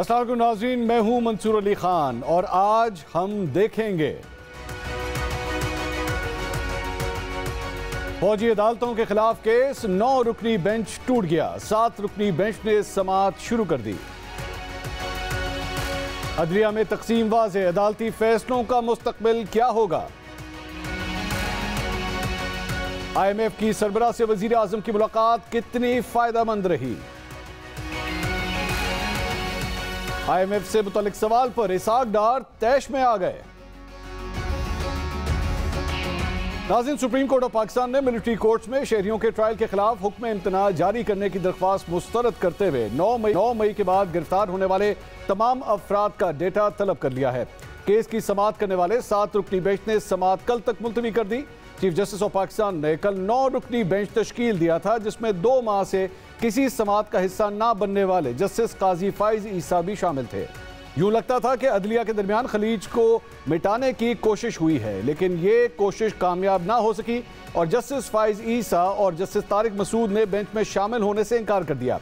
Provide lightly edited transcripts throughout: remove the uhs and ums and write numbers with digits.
अस्सलाम वालेकुम नाज़रीन, मैं हूं मंसूर अली खान और आज हम देखेंगे फौजी अदालतों के खिलाफ केस। 9 रुकनी बेंच टूट गया, 7 रुकनी बेंच ने समाअत शुरू कर दी। अदलिया में तकसीम वाज़े, अदालती फैसलों का मुस्तकबिल क्या होगा। IMF की सरबराह से वजीर आजम की मुलाकात कितनी फायदेमंद रही। IMF से मुतल्लिक सवाल पर इसाक डार तैश में आ गए। नाज़रीन, सुप्रीम कोर्ट ऑफ पाकिस्तान ने मिलिट्री कोर्ट्स में शहरियों के ट्रायल के खिलाफ हुक्म इम्तना जारी करने की दरख्वास्त मुस्तरद करते हुए 9 मई के बाद गिरफ्तार होने वाले तमाम अफराद का डेटा तलब कर लिया है। केस की समाअत करने वाले 7 रुकनी बेंच ने समाअत कल तक मुलतवी कर दी। चीफ जस्टिस ऑफ पाकिस्तान ने कल 9 रुकनी बेंच तश्कील दिया था, जिसमें 2 माह से किसी समाअत का हिस्सा ना बनने वाले जस्टिस काजी फाइज ईसा भी शामिल थे। यूं लगता था कि अदलिया के दरमियान खलीज को मिटाने की कोशिश हुई है, लेकिन ये कोशिश कामयाब ना हो सकी और जस्टिस फाइज ईसा और जस्टिस तारिक मसूद ने बेंच में शामिल होने से इनकार कर दिया।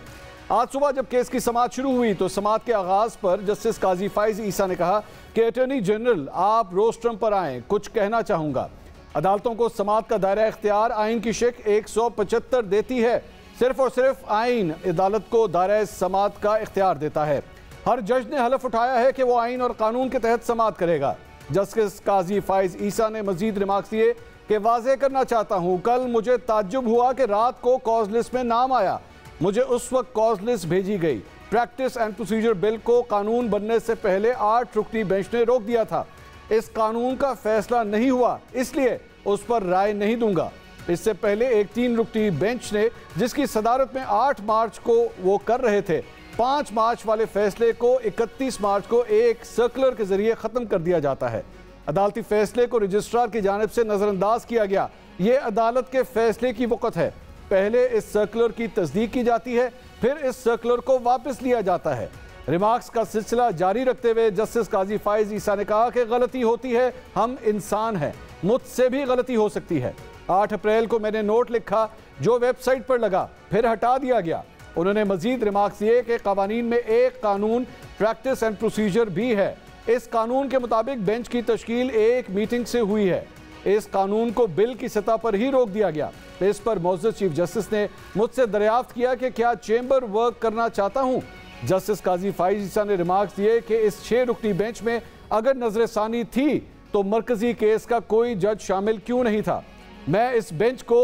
आज सुबह जब केस की समाअत शुरू हुई तो समाअत के आगाज पर जस्टिस काजी फाइज ईसा ने कहा कि अटॉर्नी जनरल, आप रोस्ट्रम पर आएँ, कुछ कहना चाहूँगा। अदालतों को समाअत का दायरा इख्तियार आइन की शिक 175 देती है। सिर्फ और सिर्फ आइन अदालत को दायरा समाअत का इख्तियार देता है। हर जज ने हलफ उठाया है कि वो आइन और कानून के तहत समाअत करेगा। जस्टिस काजी फाइज ईसा ने मजीद रिमार्क्स दिए कि वाज़ेह करना चाहता हूँ, कल मुझे ताज्जुब हुआ कि रात को कॉज लिस्ट में नाम आया। मुझे उस वक्त कॉज लिस्ट भेजी गई। प्रैक्टिस एंड प्रोसीजर बिल को कानून बनने से पहले 8 रुकनी बेंच ने रोक दिया था। इस कानून का फैसला नहीं हुआ, इसलिए उस पर राय नहीं दूंगा। इससे पहले एक 3 रुकनी बेंच ने, जिसकी सदारत में 8 मार्च को वो कर रहे थे, 5 मार्च वाले फैसले को 31 मार्च को एक सर्कुलर के जरिए ख़त्म कर दिया जाता है। अदालती फैसले को रजिस्ट्रार की जानिब से नज़रअंदाज किया गया। ये अदालत के फैसले की वक़्त है। पहले इस सर्कुलर की तस्दीक की जाती है, फिर इस सर्कुलर को वापस लिया जाता है। रिमार्क्स का सिलसिला जारी रखते हुए जस्टिस काजी फाइज ईसा ने कहा कि गलती होती है, हम इंसान हैं, मुझसे भी गलती हो सकती है। 8 अप्रैल को मैंने नोट लिखा जो वेबसाइट पर लगा, फिर हटा दिया गया। उन्होंने मजीद रिमार्क्स दिए कि कानून में एक कानून प्रैक्टिस एंड प्रोसीजर भी है। इस कानून के मुताबिक बेंच की तश्कील एक मीटिंग से हुई है। इस कानून को बिल की सतह पर ही रोक दिया गया। इस पर मौजूद चीफ जस्टिस ने मुझसे दरियाफ्त किया कि क्या चेंबर वर्क करना चाहता हूँ। जस्टिस काजी फाइज ईसा ने रिमार्क्स दिए कि इस 6 रुकनी बेंच में अगर नजरसानी थी तो मरकजी केस का कोई जज शामिल क्यों नहीं था। मैं इस बेंच को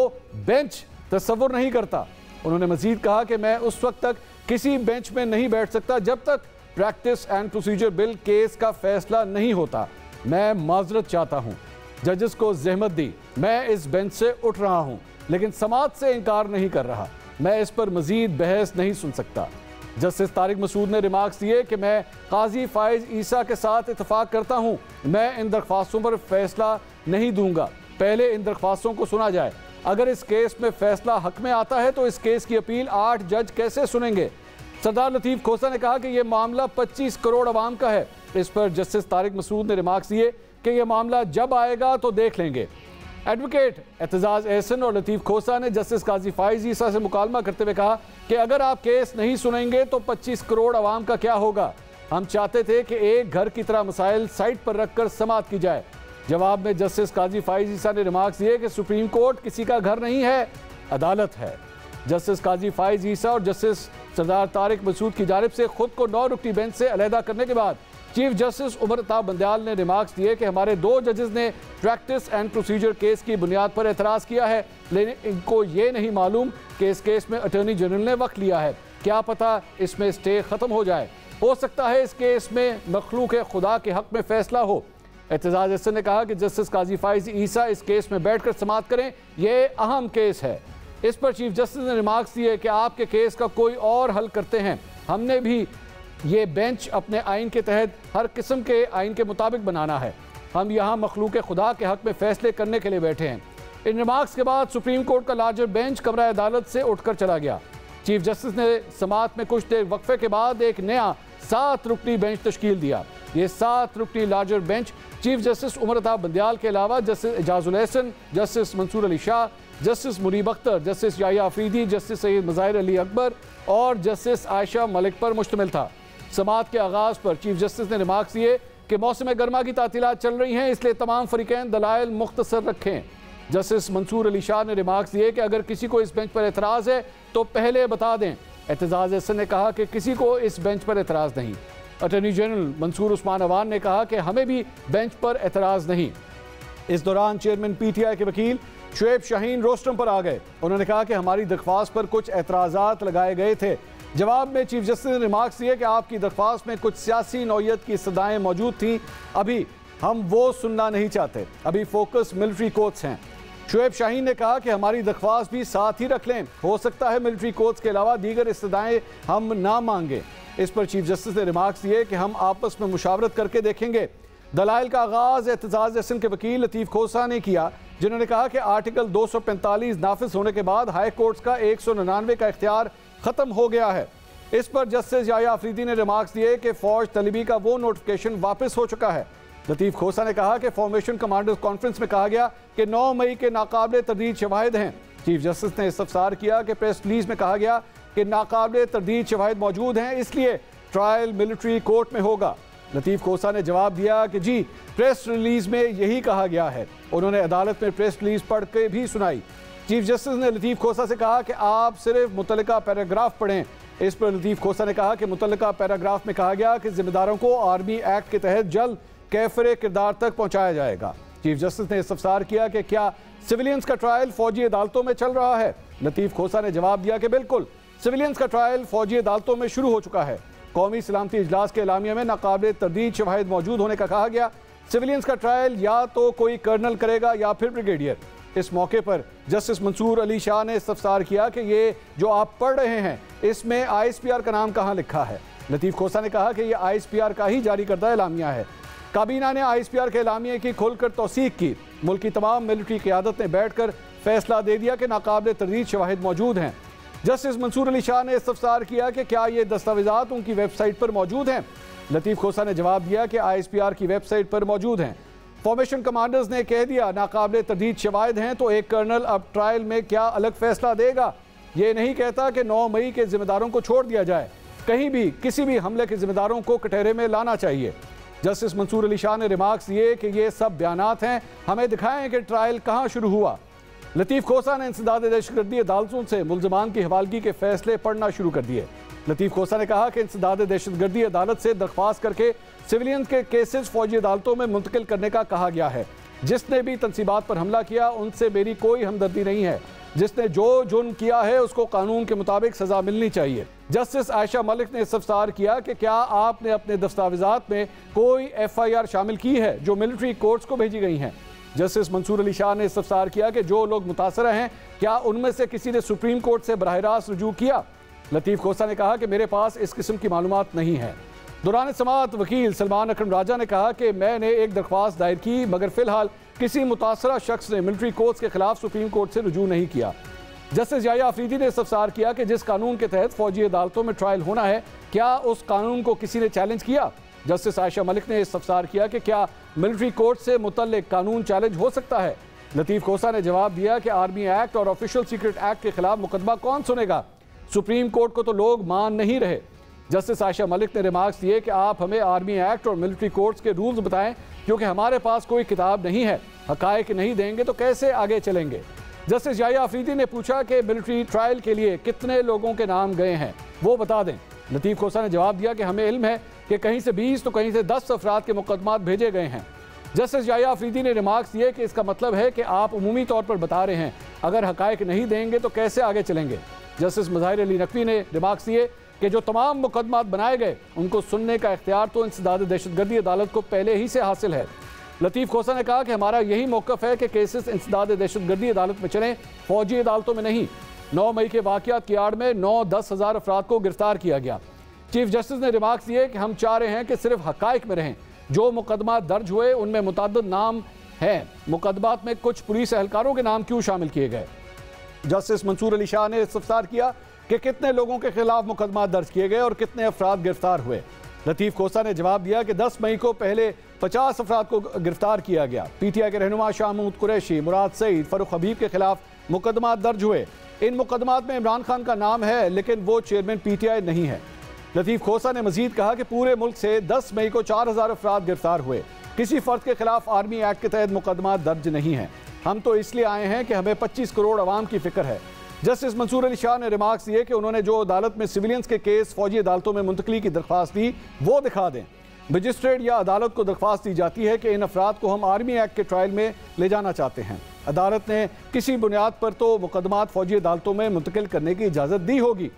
बेंच तस्वुर नहीं करता। उन्होंने मजीद कहा कि मैं उस वक्त तक किसी बेंच में नहीं बैठ सकता जब तक practice and procedure bill case का फैसला नहीं होता। मैं माजरत चाहता हूँ, जजेस को जहमत दी। मैं इस बेंच से उठ रहा हूँ, लेकिन समाअत से इनकार नहीं कर रहा। मैं इस पर मजीद बहस नहीं सुन सकता। जस्टिस तारिक मसूद ने रिमार्क्स दिए कि मैं काजी फाइज ईसा के साथ इतफाक करता हूँ। मैं इन दरख्वास्तों पर फैसला नहीं दूंगा, पहले इन दरख्वास्तों को सुना जाए। अगर इस केस में फैसला हक में आता है तो इस केस की अपील 8 जज कैसे सुनेंगे। सरदार लतीफ़ खोसा ने कहा कि यह मामला 25 करोड़ अवाम का है। इस पर जस्टिस तारिक मसूद ने रिमार्क्स दिए कि यह मामला जब आएगा तो देख लेंगे। एडवोकेट एतजाज एहसन और लतीफ़ खोसा ने जस्टिस काजी फाइज ईसा से मुकालमा करते हुए कहा कि अगर आप केस नहीं सुनेंगे तो 25 करोड़ अवाम का क्या होगा। हम चाहते थे कि एक घर की तरह मसाइल साइड पर रखकर समाअत की जाए। जवाब में जस्टिस काजी फाइज ईसा ने रिमार्क्स दिए कि सुप्रीम कोर्ट किसी का घर नहीं है, अदालत है। जस्टिस काजी फाइज ईसा और जस्टिस सरदार तारिक मसूद की जानिब से खुद को 9 रुकनी बेंच से अलहदा करने के बाद चीफ जस्टिस उमर अताब बंदयाल ने रिमार्क्स दिए कि हमारे 2 जजेस ने प्रैक्टिस एंड प्रोसीजर केस की बुनियाद पर एतराज़ किया है, लेकिन इनको ये नहीं मालूम कि इस केस में अटॉर्नी जनरल ने वक्त लिया है। क्या पता इसमें स्टे ख़त्म हो जाए। हो सकता है इस केस में मखलूक खुदा के हक़ में फैसला हो। एतजाज एहसन ने कहा कि जस्टिस काजी फाइज ईसा इस केस में बैठकर समाअत करें, यह अहम केस है। इस पर चीफ जस्टिस ने रिमार्क्स दिए कि आपके केस का कोई और हल करते हैं। हमने भी ये बेंच अपने आइन के तहत हर किस्म के आइन के मुताबिक बनाना है। हम यहाँ मखलूक खुदा के हक़ में फैसले करने के लिए बैठे हैं। इन रिमार्क्स के बाद सुप्रीम कोर्ट का लार्जर बेंच कमरा अदालत से उठकर चला गया। चीफ जस्टिस ने समाअत में कुछ देर वक्फे के बाद एक नया 7 रुकनी बेंच तश्कील दिया। ये 7 रुकनी larger bench chief justice Umar Ata Bandial के अलावा justice Ijazul Ahsan, justice Mansoor Ali Shah, justice Munib Akhtar, justice Yahya Afridi, justice Syed Mazahar Ali Akbar और जस्टिस आयशा मलिक पर मुश्तमिल था। समाअत के आगाज पर चीफ जस्टिस ने रिमार्क्स दिए कि मौसम गर्मा की तातीलात चल रही हैं, इसलिए तमाम फरीकैन दलाइल मुख्तसर रखें। जस्टिस मंसूर अली शाह ने रिमार्क्स दिए कि अगर किसी को इस बेंच पर एतराज़ है तो पहले बता दें। एतजाज अहसन ने कहा कि किसी को इस बेंच पर एतराज़ नहीं। अटॉर्नी जनरल मंसूर उस्मान अवान ने कहा कि हमें भी बेंच पर एतराज़ नहीं। इस दौरान चेयरमैन PTI के वकील शुएब शाहीन रोस्टम पर आ गए। उन्होंने कहा कि हमारी दरख्वास्त पर कुछ एतराज़ात लगाए गए थे। जवाब में चीफ जस्टिस ने रिमार्क्स दिए कि आपकी दरख्वास्त में कुछ सियासी नौयत की सदाएँ मौजूद थीं, अभी हम वो सुनना नहीं चाहते, अभी फोकस मिलिट्री कोर्ट्स हैं। शुएब शाहीन ने कहा कि हमारी दरख्वास्त भी साथ ही रख लें, हो सकता है मिलिट्री कोर्ट्स के अलावा दीगर इस्तदाएँ हम ना मांगें। इस पर चीफ जस्टिस ने रिमार्क्स दिए कि हम आपस में मुशावरत करके देखेंगे। दलाइल का आगाज़ एतजाज अहसन के वकील लतीफ़ खोसा ने किया, जिन्होंने कहा कि आर्टिकल 245 नाफिज होने के बाद हाई कोर्ट्स का 199 का इख्तियार ख़त्म हो गया है। इस पर जस्टिस याया अफरीदी ने रिमार्क्स दिए कि फ़ौज तलबी का वो नोटिफिकेशन वापस हो चुका है। लतीफ़ खोसा ने कहा कि फॉर्मेशन कमांडर्स कॉन्फ्रेंस में कहा गया कि 9 मई के नाकाबिले तरदीद शवाहिद हैं। चीफ जस्टिस ने इस्तफसार किया कि प्रेस रिलीज में कहा गया कि नाकाबिले तरदीद शवाहिद मौजूद हैं, इसलिए ट्रायल मिलिट्री कोर्ट में होगा। लतीफ़ खोसा ने जवाब दिया कि जी, प्रेस रिलीज में यही कहा गया है। उन्होंने अदालत में प्रेस रिलीज पढ़ के भी सुनाई। चीफ जस्टिस ने लतीफ़ खोसा से कहा कि आप सिर्फ मुतल्लिका पैराग्राफ पढ़ें। इस पर लतीफ़ खोसा ने कहा कि मुतल्लिका पैराग्राफ में कहा गया कि जिम्मेदारों को आर्मी एक्ट के तहत जल्द कैफरे किरदार तक पहुंचाया जाएगा। चीफ जस्टिस ने इस्तफसार किया कि क्या सिविलियंस का ट्रायल फौजी अदालतों में चल रहा है। लतीफ़ खोसा ने जवाब दिया कि बिल्कुल, सिविलियंस का ट्रायल फौजी अदालतों में शुरू हो चुका है। कौमी सलामती इजलास के एलामिया में नाकाबिले तरदीद शवाहिद मौजूद होने का कहा गया। सिविलियंस का ट्रायल या तो कोई कर्नल करेगा या फिर ब्रिगेडियर। इस मौके पर जस्टिस मंसूर अली शाह ने इस्तफसार किया कि ये जो आप पढ़ रहे हैं इसमें ISPR का नाम कहाँ लिखा है। लतीफ़ खोसा ने कहा कि यह ISPR का ही जारी करदा एलामिया है। काबीना ने ISPR के एलामिया की खुलकर तौसीक की। मुल्क की तमाम मिलिट्री क़यादत ने बैठकर फैसला दे दिया कि नाकाबिले तरदीद शवाहिद मौजूद हैं। जस्टिस मंसूर अली शाह ने इस्तफसार किया कि क्या ये दस्तावेज़ात उनकी वेबसाइट पर मौजूद हैं। लतीफ़ खोसा ने जवाब दिया कि ISPR की वेबसाइट पर मौजूद हैं। फॉर्मेशन कमांडर्स ने कह दिया नाकाबिले तरदीद शवाहिद हैं, तो एक कर्नल अब ट्रायल में क्या अलग फैसला देगा। ये नहीं कहता कि 9 मई के जिम्मेदारों को छोड़ दिया जाए, कहीं भी किसी भी हमले के जिम्मेदारों को कटहरे में लाना चाहिए। जस्टिस मंसूर अली शाह ने रिमार्क्स दिए कि ये सब बयानात हैं, हमें दिखाएं कि ट्रायल कहाँ शुरू हुआ। लतीफ़ खोसा ने इंसदाद दहशतगर्दी अदालतों से मुल्ज़मान की हवालगी के फैसले पढ़ना शुरू कर दिए। लतीफ़ खोसा ने कहा कि इंसदाद दहशतगर्दी अदालत से दरख्वास्त करके सिविलियन के केसेस फौजी अदालतों में मुंतकिल करने का कहा गया है। जिसने भी तनसीबात पर हमला किया उनसे मेरी कोई हमदर्दी नहीं है। जिसने जो जुर्म किया है उसको कानून के मुताबिक सजा मिलनी चाहिए। जस्टिस आयशा मलिक ने इस्तफसार किया कि क्या आपने अपने दस्तावेजात में कोई FIR शामिल की है जो मिलिट्री कोर्ट्स को भेजी गई हैं। जस्टिस मंसूर अली शाह ने इस्तफसार किया कि जो लोग मुतासर हैं क्या उनमें से किसी ने सुप्रीम कोर्ट से बराह रास्त रुजू किया। लतीफ़ खोसा ने कहा कि मेरे पास इस किस्म की मालूमात नहीं है। दौरान समाअत वकील सलमान अकरम राजा ने कहा कि मैंने एक दरख्वास्त दायर की, मगर फिलहाल किसी मुतासरा शख्स ने मिलिट्री कोर्ट्स के खिलाफ सुप्रीम कोर्ट से रुजू नहीं किया। जस्टिस याया अफरीदी ने इस्तफसार किया कि जिस कानून के तहत फौजी अदालतों में ट्रायल होना है, क्या उस कानून को किसी ने चैलेंज किया। जस्टिस आयशा मलिक ने इस्तफसार किया कि क्या मिलिट्री कोर्ट से मुतल्लिक कानून चैलेंज हो सकता है। लतीफ़ खोसा ने जवाब दिया कि आर्मी एक्ट और ऑफिशियल सीक्रेट एक्ट के खिलाफ मुकदमा कौन सुनेगा, सुप्रीम कोर्ट को तो लोग मान नहीं रहे। जस्टिस आयशा मलिक ने रिमार्क्स दिए कि आप हमें आर्मी एक्ट और मिलिट्री कोर्ट्स के रूल्स बताएं, क्योंकि हमारे पास कोई किताब नहीं है। हकायक नहीं देंगे तो कैसे आगे चलेंगे। जस्टिस याया अफरीदी ने पूछा कि मिलिट्री ट्रायल के लिए कितने लोगों के नाम गए हैं, वो बता दें। लतीफ़ खोसा ने जवाब दिया कि हमें इल्म है कि कहीं से 20 तो कहीं से 10 अफराद के मुकदमात भेजे गए हैं। जस्टिस याया अफरीदी ने रिमार्क्स दिए कि इसका मतलब है कि आप उमूमी तौर पर बता रहे हैं, अगर हकायक नहीं देंगे तो कैसे आगे चलेंगे। जस्टिस मज़ाहिर अली नकवी ने रिमार्क्स दिए कि जो तमाम मुकदमात बनाए गए उनको सुनने का इख्तियार तो इंसदाद दहशतगर्दी अदालत को पहले ही से हासिल है। लतीफ़ खोसा ने कहा कि हमारा यही मौक़िफ़ है कि केसेस इंसदाद दहशतगर्दी अदालत में चलें, फौजी अदालतों में नहीं। 9 मई के वाक़यात की आड़ में 9-10 हज़ार अफराद को गिरफ्तार किया गया। चीफ जस्टिस ने रिमार्क्स दिए कि हम चाह रहे हैं कि सिर्फ हकायक में रहें। जो मुकदमा दर्ज हुए उनमें मुतअद्दिद नाम हैं, मुकदमात में कुछ पुलिस एहलकारों के नाम क्यों शामिल किए गए। जस्टिस मंसूर अली शाह ने इस्तफसार किया कि कितने लोगों के खिलाफ मुकदमा दर्ज किए गए और कितने अफराद गिरफ्तार हुए। लतीफ़ खोसा ने जवाब दिया कि 10 मई को पहले 50 अफराद को गिरफ्तार किया गया। PTI के रहनुमा शाह महमूद कुरैशी, मुराद सईद, फ़ारूक हबीब के खिलाफ मुकदमा दर्ज हुए। इन मुकदमात में इमरान खान का नाम है, लेकिन वो चेयरमैन PTI नहीं है। लतीफ खोसा ने मजीद कहा कि पूरे मुल्क से 10 मई को 4000 अफराद गिरफ्तार हुए। किसी फर्द के खिलाफ आर्मी एक्ट के तहत मुकदमा दर्ज नहीं है। हम तो इसलिए आए हैं कि हमें 25 करोड़ अवाम की फिक्र है। जस्टिस मंसूर अली शाह ने रिमार्क्स दिए कि उन्होंने जो अदालत में सिविलियंस के केस फौजी अदालतों में मुंतकली की दरख्वास्त दी वो दिखा दें। मजिस्ट्रेट या अदालत को दरख्वास्त दी जाती है कि इन अफराद को हम आर्मी एक्ट के ट्रायल में ले जाना चाहते हैं। अदालत ने किसी बुनियाद पर तो मुकदमात फौजी अदालतों में मुंतकिल करने की इजाज़त दी होगी।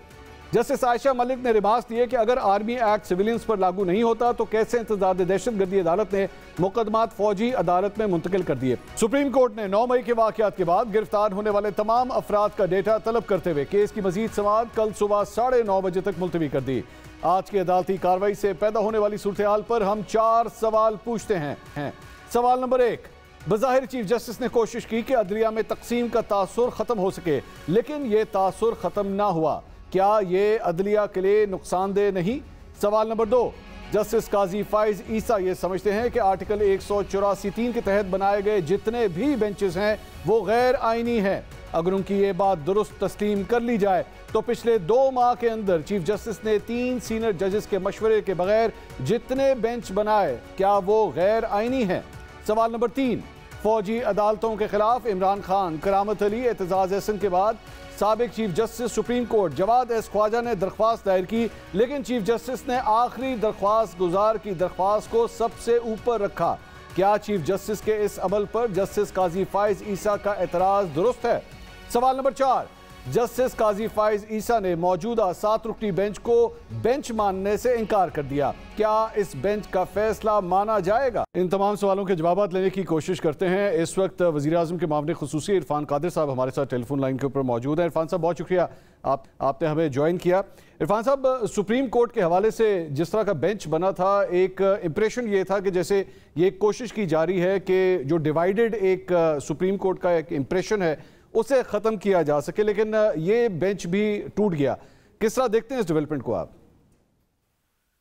जस्टिस आयशा मलिक ने रिमार्क्स दिए कि अगर आर्मी एक्ट सिविलियंस पर लागू नहीं होता तो कैसे इंतजाद दहशतगर्दी अदालत ने मुकदमात फौजी अदालत में मुंतकिल कर दिए। सुप्रीम कोर्ट ने 9 मई के वाकयात के बाद गिरफ्तार होने वाले तमाम अफराद का डेटा तलब करते हुए केस की मजीद समाअत कल सुबह 9:30 बजे तक मुलतवी कर दी। आज की अदालती कार्रवाई से पैदा होने वाली सूरत हाल पर हम 4 सवाल पूछते हैं। सवाल नंबर 1, बज़ाहिर चीफ जस्टिस ने कोशिश की कि अदलिया में तकसीम का तासुर खत्म हो सके, लेकिन यह तासुर खत्म ना हुआ। क्या ये अदलिया के लिए नुकसानदेह नहीं? सवाल नंबर 2, जस्टिस काजी फाइज ईसा ये समझते हैं कि आर्टिकल 184(3) के तहत बनाए गए जितने भी बेंचेस हैं वो गैर आईनी हैं। अगर उनकी ये बात दुरुस्त तस्लीम कर ली जाए तो पिछले 2 माह के अंदर चीफ जस्टिस ने 3 सीनियर जजेस के मशवरे के बगैर जितने बेंच बनाए क्या वो गैर आईनी हैं? सवाल नंबर 3, फौजी अदालतों के खिलाफ इमरान खान, करामत अली, एतजाज एहसन के बाद साबिक chief justice supreme court Jawwad S Khawaja ने दरख्वास्त दायर की, लेकिन चीफ जस्टिस ने आखिरी दरख्वास्त गुजार की दरख्वास्त को सबसे ऊपर रखा। क्या चीफ जस्टिस के इस अमल पर जस्टिस काजी फाइज ईसा का एतराज दुरुस्त है? सवाल नंबर 4, जस्टिस काजी फाइज ईसा ने मौजूदा 7 रुकनी बेंच को बेंच मानने से इनकार कर दिया। क्या इस बेंच का फैसला माना जाएगा? इन तमाम सवालों के जवाब लेने की कोशिश करते हैं। इस वक्त वज़ीर आज़म के मामले खुसूसी इरफान कादिर साहब हमारे साथ टेलीफोन लाइन के ऊपर मौजूद हैं। इरफान साहब, बहुत शुक्रिया आपने हमें ज्वाइन किया। इरफान साहब, सुप्रीम कोर्ट के हवाले से जिस तरह का बेंच बना था, एक इम्प्रेशन ये था कि जैसे ये कोशिश की जा रही है कि जो डिवाइडेड एक सुप्रीम कोर्ट का एक इम्प्रेशन है उसे ख़त्म किया जा सके, लेकिन ये बेंच भी टूट गया। किस तरह देखते हैं इस डेवलपमेंट को आप?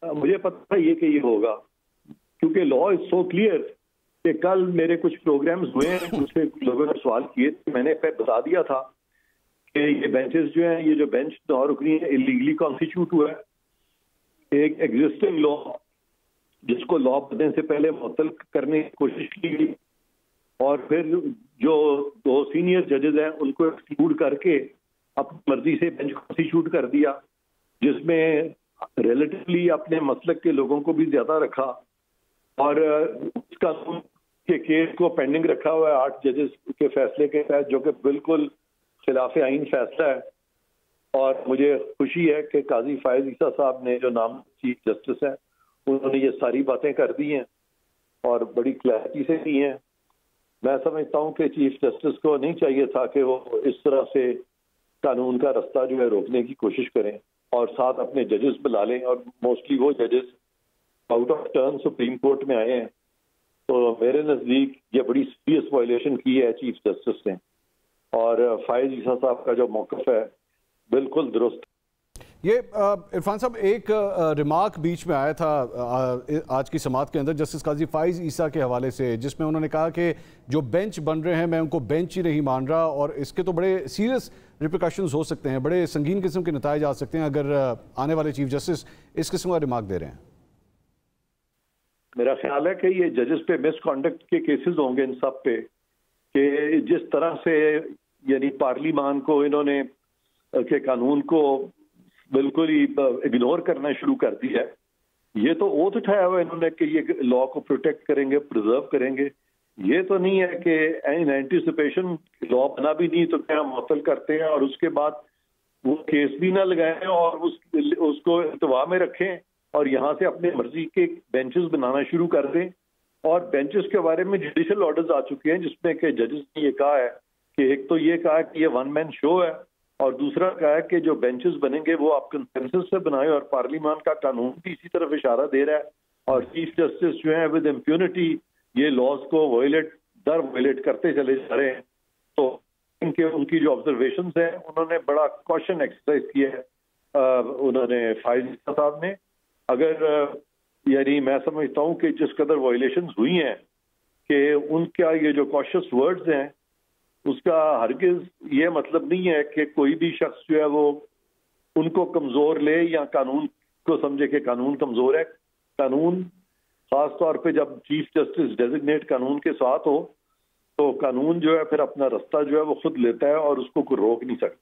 मुझे पता है कि ये होगा, क्योंकि लॉ इज सो क्लियर कि कल मेरे कुछ प्रोग्राम्स हुए हैं, उसमें लोगों ने सवाल किए, मैंने बता दिया था कि ये बेंचेस जो हैं, ये जो बेंच 9 रुकनी है, इलीगली कॉन्स्टिट्यूट हुआ है। एक एग्जिस्टिंग लॉ जिसको लॉ बनने से पहले मुअत्तल करने की कोशिश की गई और फिर जो 2 सीनियर जजेस हैं उनको एक्सक्लूड करके अपनी मर्जी से बेंच कॉन्स्टिट्यूट कर दिया, जिसमें रिलेटिवली अपने मसलक के लोगों को भी ज्यादा रखा और उस कानून के केस को पेंडिंग रखा हुआ है 8 जजेस के फैसले के तहत, जो कि बिल्कुल खिलाफ आईन फैसला है। और मुझे खुशी है कि काजी फायज ईसा साहब ने, जो नाम चीफ जस्टिस हैं, उन्होंने ये सारी बातें कर दी हैं और बड़ी क्लैरिटी से की हैं। मैं समझता हूं कि चीफ जस्टिस को नहीं चाहिए था कि वो इस तरह से कानून का रास्ता जो है रोकने की कोशिश करें और साथ अपने जजेस बुला लें, और मोस्टली वो जजेस out of turn supreme court में आए हैं। तो मेरे नज़दीक ये बड़ी सीरियस वायलेशन की है चीफ जस्टिस ने, और फायज ईसा साहब का जो मौक़िफ़ है बिल्कुल दुरुस्त। ये इरफान साहब, एक रिमार्क बीच में आया था आज की समाअत के अंदर जस्टिस काजी फाइज ईसा के हवाले से, जिसमें उन्होंने कहा कि जो बेंच बन रहे हैं मैं उनको बेंच ही नहीं मान रहा और इसके तो बड़े सीरियस रिप्रिकॉशंस हो सकते हैं, बड़े संगीन किस्म के नताइज आ सकते हैं अगर आने वाले चीफ जस्टिस इस किस्म का रिमार्क दे रहे हैं। मेरा ख्याल है कि ये जजेस पे मिसकॉन्डक्ट के केसेस होंगे इन सब पे, कि जिस तरह से यानी पार्लिमान को इन्होंने के कानून को बिल्कुल ही इग्नोर करना शुरू कर दिया है। ये तो ओथ उठाया हुआ इन्होंने कि ये लॉ को प्रोटेक्ट करेंगे, प्रिजर्व करेंगे। ये तो नहीं है कि इन एंटीसिपेशन लॉ बना भी नहीं तो क्या मुअत्तल करते हैं और उसके बाद वो केस भी ना लगाएं और उसको इंतवा में रखें और यहाँ से अपने मर्जी के बेंचेस बनाना शुरू कर दें। और बेंचेस के बारे में जुडिशल ऑर्डर्स आ चुके हैं जिसमें कि जजेस ने ये कहा है कि एक तो ये कहा कि ये 1 मैन शो है, और दूसरा कहा है कि जो बेंचेस बनेंगे वो आप कंसेंसस से बनाए, और पार्लियामान का कानून भी इसी तरफ इशारा दे रहा है। और चीफ जस्टिस जो है विद इम्प्यूनिटी ये लॉज को वायलेट करते चले जा रहे हैं। तो उनकी जो ऑब्जर्वेशन है उन्होंने बड़ा कॉशन एक्सरसाइज किया है उन्होंने फाइज साहब ने। अगर यानी मैं समझता हूँ कि जिस कदर वायलेशन हुई हैं कि उनका ये जो कॉशियस वर्ड्स हैं उसका हरगिज ये मतलब नहीं है कि कोई भी शख्स जो है वो उनको कमजोर ले या कानून को समझे कि कानून कमजोर है। कानून खास तौर पे जब चीफ जस्टिस डेजिग्नेट कानून के साथ हो तो कानून जो है फिर अपना रास्ता जो है वो खुद लेता है और उसको कोई रोक नहीं सकता।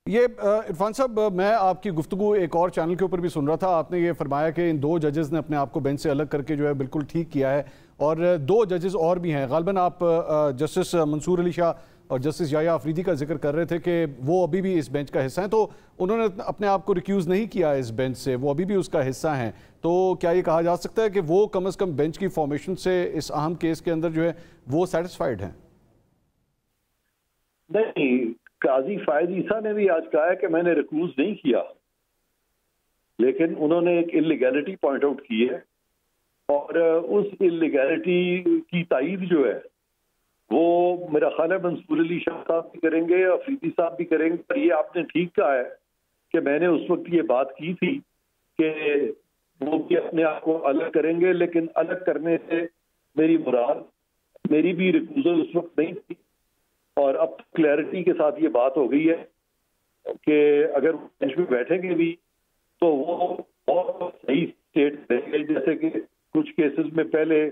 ये इरफान साहब, मैं आपकी गुफ्तगू एक और चैनल के ऊपर भी सुन रहा था, आपने ये फरमाया कि इन 2 जजेस ने अपने आप को बेंच से अलग करके जो है बिल्कुल ठीक किया है, और 2 जजेस और भी हैं। गालिबन आप जस्टिस मंसूर अली शाह और जस्टिस याया अफरीदी का जिक्र कर रहे थे कि वो अभी भी इस बेंच का हिस्सा हैं, तो उन्होंने अपने आप को रिक्यूज़ नहीं किया इस बेंच से, वो अभी भी उसका हिस्सा हैं। तो क्या ये कहा जा सकता है कि वो कम अज़ कम बेंच की फॉर्मेशन से इस अहम केस के अंदर जो है वो सेटिस्फाइड हैं? नहीं, काजी फायद ईसा ने भी आज कहा है कि मैंने रिक्यूज नहीं किया, लेकिन उन्होंने एक इलीगैलिटी पॉइंट आउट की है और उस इलीगैलिटी की तायीद जो है वो मेरा ख्याल है मंसूर अली शाह साहब भी करेंगे, अफरीदी साहब भी करेंगे। और ये आपने ठीक कहा है कि मैंने उस वक्त ये बात की थी कि वो भी अपने आप को अलग करेंगे, लेकिन अलग करने से मेरी मुराद मेरी भी रिक्यूजल उस वक्त नहीं थी। और अब क्लैरिटी के साथ ये बात हो गई है कि अगर बेंच में बैठेंगे भी तो वो बहुत सही स्टेट देंगे। जैसे कि कुछ केसेस में पहले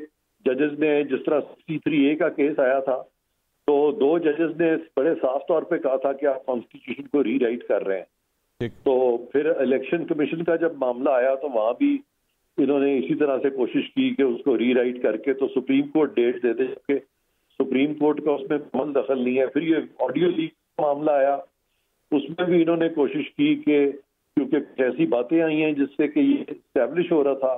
जजेस ने, जिस तरह 63A का केस आया था, तो 2 जजेस ने बड़े साफ तौर पे कहा था कि आप कॉन्स्टिट्यूशन को रीराइट कर रहे हैं। तो फिर इलेक्शन कमीशन का जब मामला आया तो वहां भी इन्होंने इसी तरह से कोशिश की कि उसको रीराइट करके तो सुप्रीम कोर्ट डेट दे दे, कि सुप्रीम कोर्ट का उसमें कौन दखल नहीं है। फिर ये ऑडियो लीक का मामला आया, उसमें भी इन्होंने कोशिश की कि क्योंकि ऐसी बातें आई हैं जिससे कि ये एस्टैब्लिश हो रहा था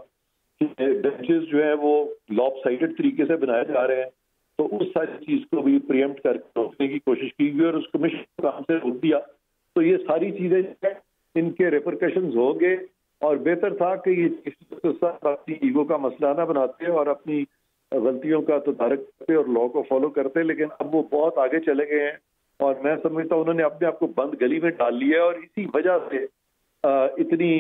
कि बेंचेस जो है वो लॉपसाइडेड तरीके से बनाए जा रहे हैं, तो उस सारी चीज को भी प्रिएम्प्ट करके रोकने की कोशिश की गई और उस कमीशन को काम से रोक दिया। तो ये सारी चीजें इनके रिपरकशंस होंगे और बेहतर था कि ये अपनी ईगो का मसला ना बनाते और अपनी गलतियों का तदारक करते और लॉ को फॉलो करते। लेकिन अब वो बहुत आगे चले गए हैं और मैं समझता हूँ उन्होंने अपने आप को बंद गली में डाल लिया है और इसी वजह से इतनी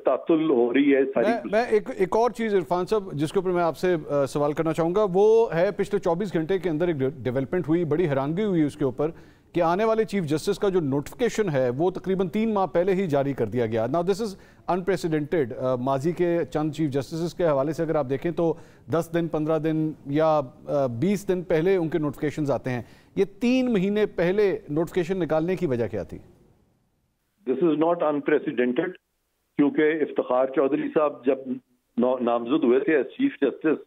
तातुल हो रही है सारी। मैं एक और चीज़ इरफान साहब जिसके ऊपर मैं आपसे सवाल करना चाहूँगा, वो है पिछले 24 घंटे के अंदर एक डेवलपमेंट हुई, बड़ी हैरानगी हुई उसके ऊपर कि आने वाले चीफ जस्टिस का जो नोटिफिकेशन है वो तकरीबन 3 माह पहले ही जारी कर दिया गया। Now this is unprecedented. माजी के चंद चीफ जस्टिस के हवाले से अगर आप देखें तो 10 दिन, 15 दिन या 20 दिन पहले उनके नोटिफिकेशन आते हैं। ये 3 महीने पहले नोटिफिकेशन निकालने की वजह क्या थी? दिस इज नॉट अनप्रेसिडेंटेड, क्योंकि इफ्तिखार चौधरी साहब जब नामजद हुए थे एज चीफ जस्टिस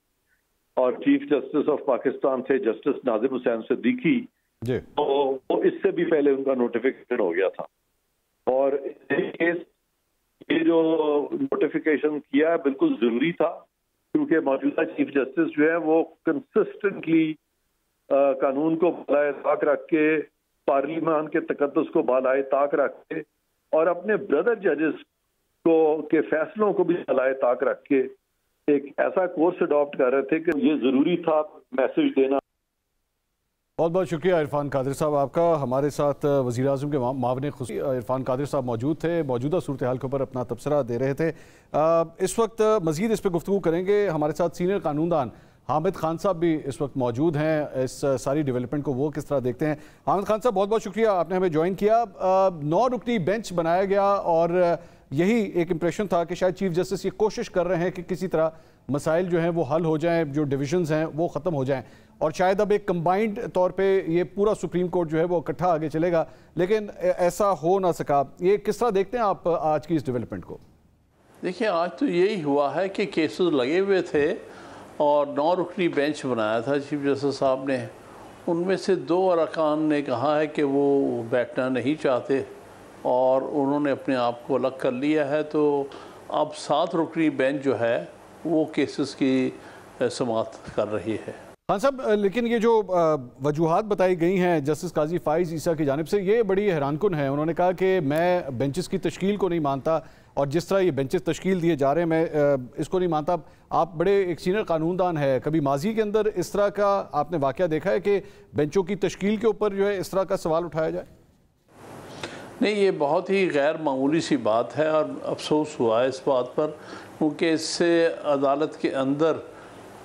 और चीफ जस्टिस ऑफ पाकिस्तान थे जस्टिस नाजिम हुसैन सिद्दीकी, तो वो इससे भी पहले उनका नोटिफिकेशन हो गया था। और केस ये जो नोटिफिकेशन किया है बिल्कुल जरूरी था, क्योंकि मौजूदा चीफ जस्टिस जो है वो कंसिस्टेंटली कानून को बालाए ताक रख के, पार्लियामान के तकद्दुस को बालाए ताक रख के और अपने ब्रदर जजेस को के फैसलों को भी बालाए ताक रख के एक ऐसा कोर्स अडॉप्ट कर रहे थे कि ये जरूरी था मैसेज देना। बहुत बहुत शुक्रिया इरफान कादिर साहब आपका। हमारे साथ वज़ीर आज़म के मावने खुसूसी इरफान कादिर साहब मौजूद थे, मौजूदा सूरत हाल के ऊपर अपना तबसरा दे रहे थे। इस वक्त मज़ीद इस पर गुफ्तगू करेंगे। हमारे साथ सीनियर कानूनदान हामिद खान साहब भी इस वक्त मौजूद हैं। इस सारी डेवलपमेंट को वो किस तरह देखते हैं। हामिद खान साहब बहुत बहुत शुक्रिया, आपने हमें ज्वाइन किया। 9 रुकनी बेंच बनाया गया और यही एक इम्प्रेशन था कि शायद चीफ जस्टिस ये कोशिश कर रहे हैं कि किसी तरह मसाइल जो हैं वो हल हो जाएं, जो डिविजन्स हैं वो ख़त्म हो जाएं और शायद अब एक कंबाइंड तौर पे ये पूरा सुप्रीम कोर्ट जो है वो इकट्ठा आगे चलेगा, लेकिन ऐसा हो ना सका। ये किस तरह देखते हैं आप आज की इस डेवलपमेंट को? देखिए, आज तो यही हुआ है कि केसेस लगे हुए थे और 9 रुकनी बेंच बनाया था चीफ जस्टिस साहब ने। उनमें से 2 अरकान ने कहा है कि वो बैठना नहीं चाहते और उन्होंने अपने आप को अलग कर लिया है। तो अब 7 रुकनी बेंच जो है वो केसेस की समाअत कर रही है। हाँ साहब, लेकिन ये जो वजूहात बताई गई हैं जस्टिस काजी फाइज ईसा की जानिब से, ये बड़ी हैरानकुन है। उन्होंने कहा कि मैं बेंचेस की तश्कील को नहीं मानता और जिस तरह ये बेंचेस तश्कील दिए जा रहे हैं मैं इसको नहीं मानता। आप बड़े एक सीनियर कानूनदान है, कभी माजी के अंदर इस तरह का आपने वाक़या देखा है कि बेंचों की तश्कील के ऊपर जो है इस तरह का सवाल उठाया जाए? नहीं, ये बहुत ही गैर मामूली सी बात है और अफसोस हुआ है इस बात पर, क्योंकि इससे अदालत के अंदर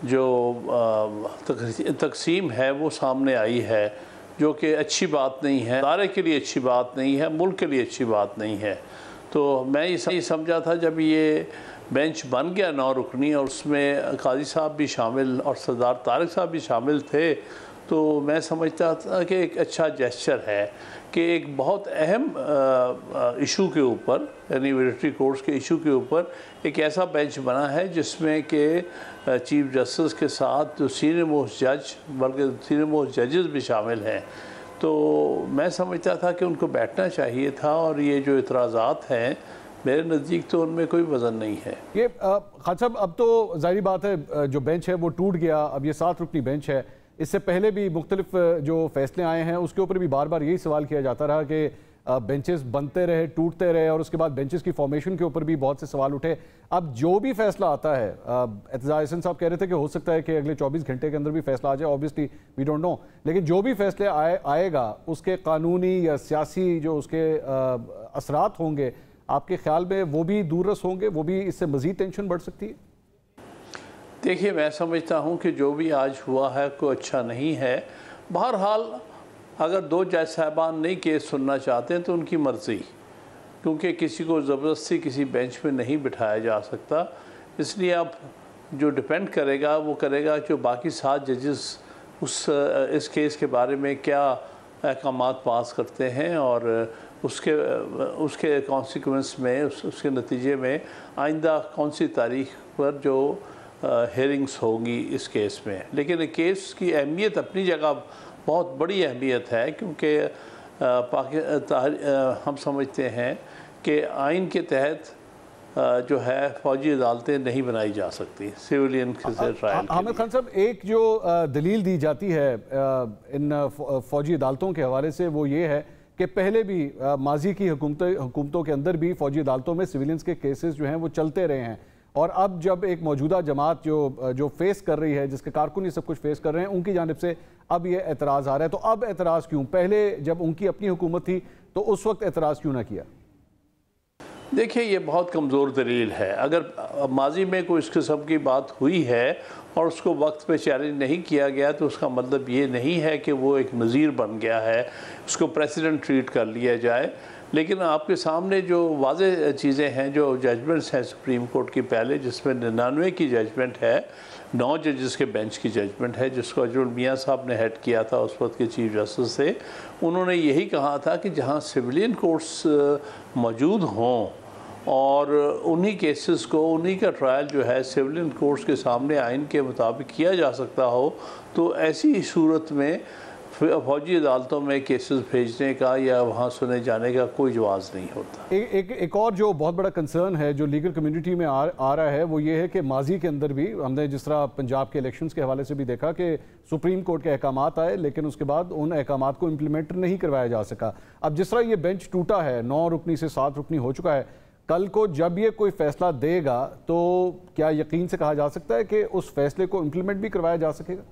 जो तकसीम है वो सामने आई है, जो कि अच्छी बात नहीं है, इदारे के लिए अच्छी बात नहीं है, मुल्क के लिए अच्छी बात नहीं है। तो मैं ये समझा था जब ये बेंच बन गया 9 रुकनी और उसमें काजी साहब भी शामिल और सरदार तारिक साहब भी शामिल थे, तो मैं समझता था कि एक अच्छा जेस्चर है कि एक बहुत अहम इशू के ऊपर, यानी मिलिट्री कोर्ट्स के इशू के ऊपर एक ऐसा बेंच बना है जिसमें कि चीफ जस्टिस के साथ जो सीनियर मोस्ट जज, बल्कि सीनियर मोस्ट जजेस भी शामिल हैं। तो मैं समझता था कि उनको बैठना चाहिए था, और ये जो इतराज़ात हैं मेरे नज़दीक तो उनमें कोई वज़न नहीं है। ये खान साहब, अब तो ज़ाहिर बात है जो बेंच है वो टूट गया, अब ये 7 रुकनी बेंच है। इससे पहले भी मुख्तलिफ जो फैसले आए हैं उसके ऊपर भी बार बार यही सवाल किया जाता रहा कि बेंचेस बनते रहे, टूटते रहे, और उसके बाद बेंचेस की फॉर्मेशन के ऊपर भी बहुत से सवाल उठे। अब जो भी फैसला आता है, एतजाज हसन साहब कह रहे थे कि हो सकता है कि अगले 24 घंटे के अंदर भी फैसला आ जाए, ऑब्वियसली वी डोंट नो, लेकिन जो भी फैसले आएगा उसके कानूनी या सियासी जो उसके असरात होंगे, आपके ख्याल में वो भी दूररस होंगे, वो भी इससे मज़ीद टेंशन बढ़ सकती है? देखिए, मैं समझता हूँ कि जो भी आज हुआ है कोई अच्छा नहीं है। बहरहाल अगर 2 जज साहबान नहीं केस सुनना चाहते हैं तो उनकी मर्ज़ी, क्योंकि किसी को ज़बरदस्ती किसी बेंच में नहीं बिठाया जा सकता। इसलिए अब जो डिपेंड करेगा वो करेगा जो बाकी 7 जजेस इस केस के बारे में क्या अहकामात पास करते हैं, और उसके कॉन्सिक्वेंस में, उसके नतीजे में आइंदा कौन सी तारीख पर जो हेयरिंग्स होंगी इस केस में। लेकिन केस की अहमियत अपनी जगह बहुत बड़ी अहमियत है, क्योंकि हम समझते हैं कि आइन के तहत जो है फ़ौजी अदालतें नहीं बनाई जा सकती सिविलियन के ट्रायल। हामिद खान साहब, एक जो दलील दी जाती है इन फ़ौजी अदालतों के हवाले से वो ये है कि पहले भी माजी की हुकूमतों के अंदर भी फ़ौजी अदालतों में सिविलियंस के केसेस जो हैं वो चलते रहे हैं, और अब जब एक मौजूदा जमात जो फेस कर रही है, जिसके कारकुन ये सब कुछ फेस कर रहे हैं, उनकी जानिब से अब ये एतराज़ आ रहा है। तो अब एतराज़ क्यों? पहले जब उनकी अपनी हुकूमत थी तो उस वक्त एतराज़ क्यों ना किया? देखिए, ये बहुत कमज़ोर दलील है। अगर माजी में कोई इस किस्म की बात हुई है और उसको वक्त पे चैलेंज नहीं किया गया तो उसका मतलब ये नहीं है कि वो एक नज़ीर बन गया है, उसको प्रेसिडेंट ट्रीट कर लिया जाए। लेकिन आपके सामने जो वाज़ेह चीज़ें हैं, जो जजमेंट्स हैं सुप्रीम कोर्ट की पहले, जिसमें 99 की जजमेंट है, 9 जजेस के बेंच की जजमेंट है, जिसको अजरुल मियाँ साहब ने हेड किया था उस वक्त के चीफ जस्टिस से। उन्होंने यही कहा था कि जहाँ सिविलियन कोर्ट्स मौजूद हों और उन्हीं केसेस को, उन्हीं का ट्रायल जो है सिविलियन कोर्ट्स के सामने आइन के मुताबिक किया जा सकता हो, तो ऐसी सूरत में फौजी अदालतों में केसेस भेजने का या वहाँ सुने जाने का कोई जवाज़ नहीं होता। एक और जो बहुत बड़ा कंसर्न है जो लीगल कम्युनिटी में आ रहा है वो ये है कि माजी के अंदर भी हमने जिस तरह पंजाब के इलेक्शंस के हवाले से भी देखा कि सुप्रीम कोर्ट के अहकामात आए, लेकिन उसके बाद उन अहकामात को इम्प्लीमेंट नहीं करवाया जा सका। अब जिस तरह ये बेंच टूटा है, 9 रुकनी से 7 रुकनी हो चुका है, कल को जब ये कोई फैसला देगा तो क्या यकीन से कहा जा सकता है कि उस फैसले को इम्प्लीमेंट भी करवाया जा सकेगा?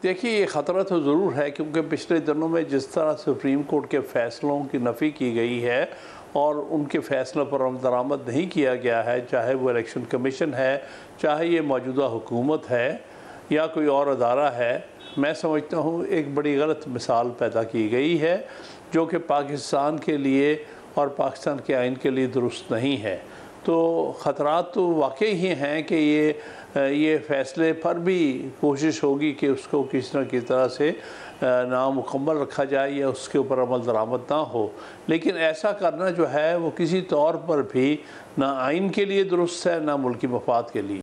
देखिए, ये ख़तरा तो ज़रूर है, क्योंकि पिछले दिनों में जिस तरह सुप्रीम कोर्ट के फ़ैसलों की नफ़ी की गई है और उनके फ़ैसलों पर अमल दरामद नहीं किया गया है, चाहे वो इलेक्शन कमीशन है, चाहे ये मौजूदा हुकूमत है या कोई और अदारा है, मैं समझता हूँ एक बड़ी गलत मिसाल पैदा की गई है जो कि पाकिस्तान के लिए और पाकिस्तान के आइन के लिए दुरुस्त नहीं है। तो ख़तरात तो वाकई ही हैं कि ये फ़ैसले पर भी कोशिश होगी कि उसको किसी न किसी तरह से नामुकम्मल रखा जाए या उसके ऊपर अमल दरामद ना हो। लेकिन ऐसा करना जो है वो किसी तौर पर भी ना आइन के लिए दुरुस्त है, ना मुल्की मफाद के लिए।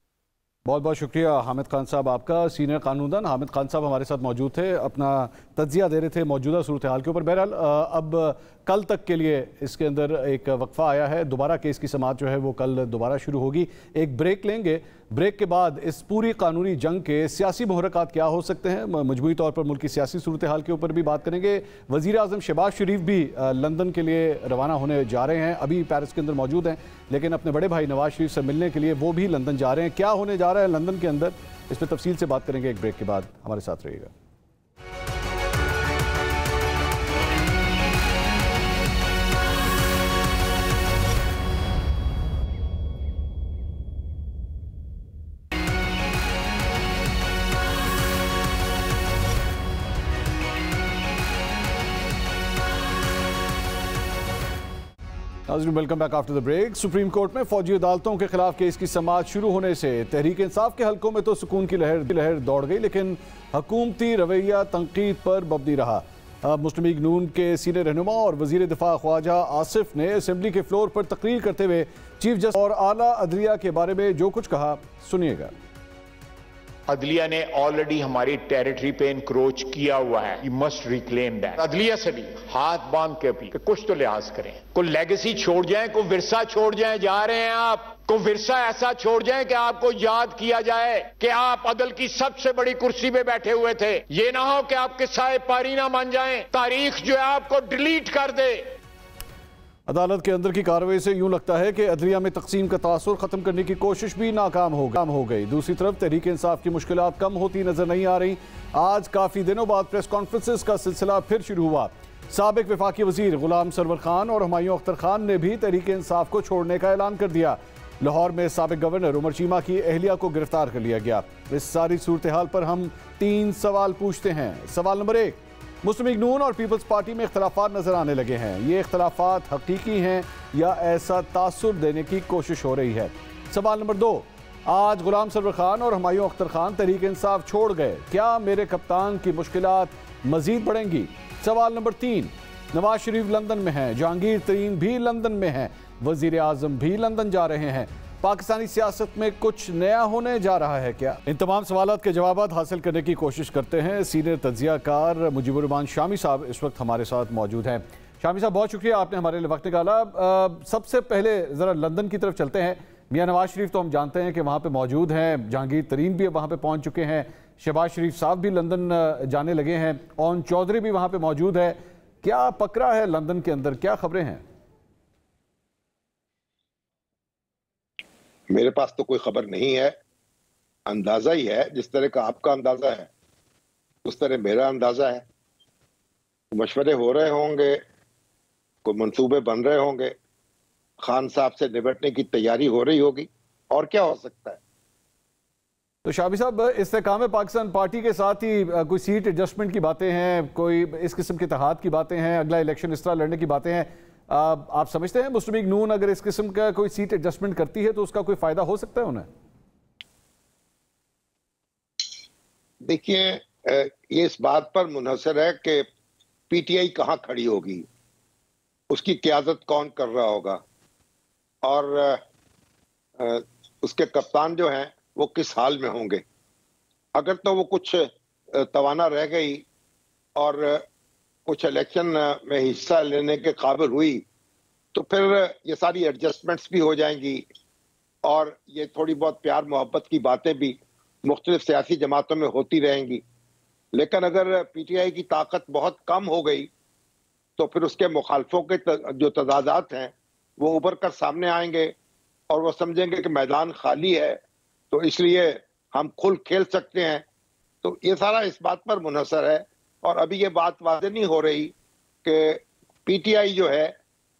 बहुत बहुत शुक्रिया हामिद खान साहब आपका। सीनियर कानूनदान हामिद खान साहब हमारे साथ मौजूद थे, अपना तज्जिया दे रहे थे मौजूदा सूरत हाल के ऊपर। बहरहाल अब कल तक के लिए इसके अंदर एक वक्फा आया है, दोबारा केस की समाअत जो है वो कल दोबारा शुरू होगी। एक ब्रेक लेंगे, ब्रेक के बाद इस पूरी कानूनी जंग के सियासी मुहर्रकात क्या हो सकते हैं, मजमूई तौर पर मुल्क की सियासी सूरत हाल के ऊपर भी बात करेंगे। वज़ीर आज़म शहबाज शरीफ भी लंदन के लिए रवाना होने जा रहे हैं, अभी पेरिस के अंदर मौजूद हैं, लेकिन अपने बड़े भाई नवाज शरीफ से मिलने के लिए वो भी लंदन जा रहे हैं। क्या होने जा रहा है लंदन के अंदर, इस पर तफसील से बात करेंगे एक ब्रेक के बाद। हमारे साथ रहिएगा। Welcome back after the break. Supreme court में फौजी अदालतों के खिलाफ केस की समाअत शुरू होने से तहरीक इंसाफ के हलकों में तो सुकून की लहर दौड़ गई, लेकिन हुकूमती रवैया तनकीद पर मबनी रहा। मुस्लिम लीग नून के सीनियर रहनुमा और वजीर दिफा ख्वाजा आसिफ ने असेंबली के फ्लोर पर तकरीर करते हुए चीफ जस्टिस और आला अदलिया के बारे में जो कुछ कहा, सुनिएगा। अदलिया ने ऑलरेडी हमारी टेरिटरी पे इंक्रोच किया हुआ है, यू मस्ट रिक्लेम दैट। अदलिया से भी हाथ बांध के अपील, कुछ तो लिहाज करें, कोई लेगेसी छोड़ जाएं, कोई विरसा छोड़ जाएं। जा रहे हैं आप, कोई विरसा ऐसा छोड़ जाएं कि आपको याद किया जाए कि आप अदल की सबसे बड़ी कुर्सी पे बैठे हुए थे। ये ना हो कि आप किस्सा पारी ना मान जाएं, तारीख जो है आपको डिलीट कर दे। अदालत के अंदर की कार्रवाई से यूं लगता है कि अदलिया में तकसीम का तासुर खत्म करने की कोशिश भी नाकाम हो गई। दूसरी तरफ तहरीक इंसाफ की मुश्किलात कम होती नजर नहीं आ रही। आज काफी दिनों बाद प्रेस कॉन्फ्रेंसेस का सिलसिला फिर शुरू हुआ। साबिक वफाकी वजीर गुलाम सरवर खान और हुमायूं अख्तर खान ने भी तहरीक इंसाफ को छोड़ने का ऐलान कर दिया। लाहौर में साबिक गवर्नर उमर चीमा की अहलिया को गिरफ्तार कर लिया गया। इस सारी सूरत हाल पर हम 3 सवाल पूछते हैं। सवाल नंबर 1, मुस्लिम लीग नून और पीपल्स पार्टी में इख्तलाफात नजर आने लगे हैं। ये इख्तलाफात हकीकी हैं या ऐसा तासुर देने की कोशिश हो रही है? सवाल नंबर 2, आज गुलाम सरवर खान और हुमायूं अख्तर खान तहरीक इंसाफ छोड़ गए, क्या मेरे कप्तान की मुश्किलात मजीद बढ़ेंगी? सवाल नंबर 3, नवाज शरीफ लंदन में हैं, जहांगीर तरीन भी लंदन में हैं, वजीर आजम भी लंदन जा रहे हैं। पाकिस्तानी सियासत में कुछ नया होने जा रहा है क्या? इन तमाम सवालात के जवाब हासिल करने की कोशिश करते हैं। सीनियर तज्जियाकार मुजीबुर रहमान शामी साहब इस वक्त हमारे साथ मौजूद हैं। शामी साहब, बहुत शुक्रिया, आपने हमारे लिए वक्त निकाला। सबसे पहले ज़रा लंदन की तरफ चलते हैं। मियां नवाज शरीफ तो हम जानते हैं कि वहाँ पर मौजूद हैं, जहांगीर तरीन भी वहाँ पर पहुँच चुके हैं, शहबाज शरीफ साहब भी लंदन जाने लगे हैं, ओन चौधरी भी वहाँ पर मौजूद है। क्या पकड़ा है लंदन के अंदर, क्या खबरें हैं? मेरे पास तो कोई खबर नहीं है, अंदाजा ही है। जिस तरह का आपका अंदाजा है उस तरह मेरा अंदाजा है। मशवरे हो रहे होंगे, कोई मंसूबे बन रहे होंगे, खान साहब से निपटने की तैयारी हो रही होगी, और क्या हो सकता है। तो शामी साहब, इस्तेकाम पाकिस्तान पार्टी के साथ ही कोई सीट एडजस्टमेंट की बातें हैं, कोई इस किस्म के इत्तेहाद की बातें हैं, अगला इलेक्शन इस तरह लड़ने की बातें हैं। आप समझते हैं मुस्लिम लीग नून अगर इस किस्म का कोई सीट एडजस्टमेंट करती है तो उसका कोई फायदा हो सकता है उन्हें? देखिए, ये इस बात पर मुनहसर है कि पीटीआई कहां खड़ी होगी, उसकी क़यादत कौन कर रहा होगा, और उसके कप्तान जो हैं वो किस हाल में होंगे। अगर तो वो कुछ तवाना रह गई और कुछ इलेक्शन में हिस्सा लेने के काबिल हुई तो फिर ये सारी एडजस्टमेंट्स भी हो जाएंगी और ये थोड़ी बहुत प्यार मोहब्बत की बातें भी मुख्तलिफ सियासी जमातों में होती रहेंगी। लेकिन अगर पीटीआई की ताकत बहुत कम हो गई तो फिर उसके मुखालफों के जो तजादात हैं वो उभर कर सामने आएंगे और वो समझेंगे कि मैदान खाली है, तो इसलिए हम खुल खेल सकते हैं। तो ये सारा इस बात पर मुनहसर है, और अभी ये बात वाज़ेह नहीं हो रही कि पीटीआई जो है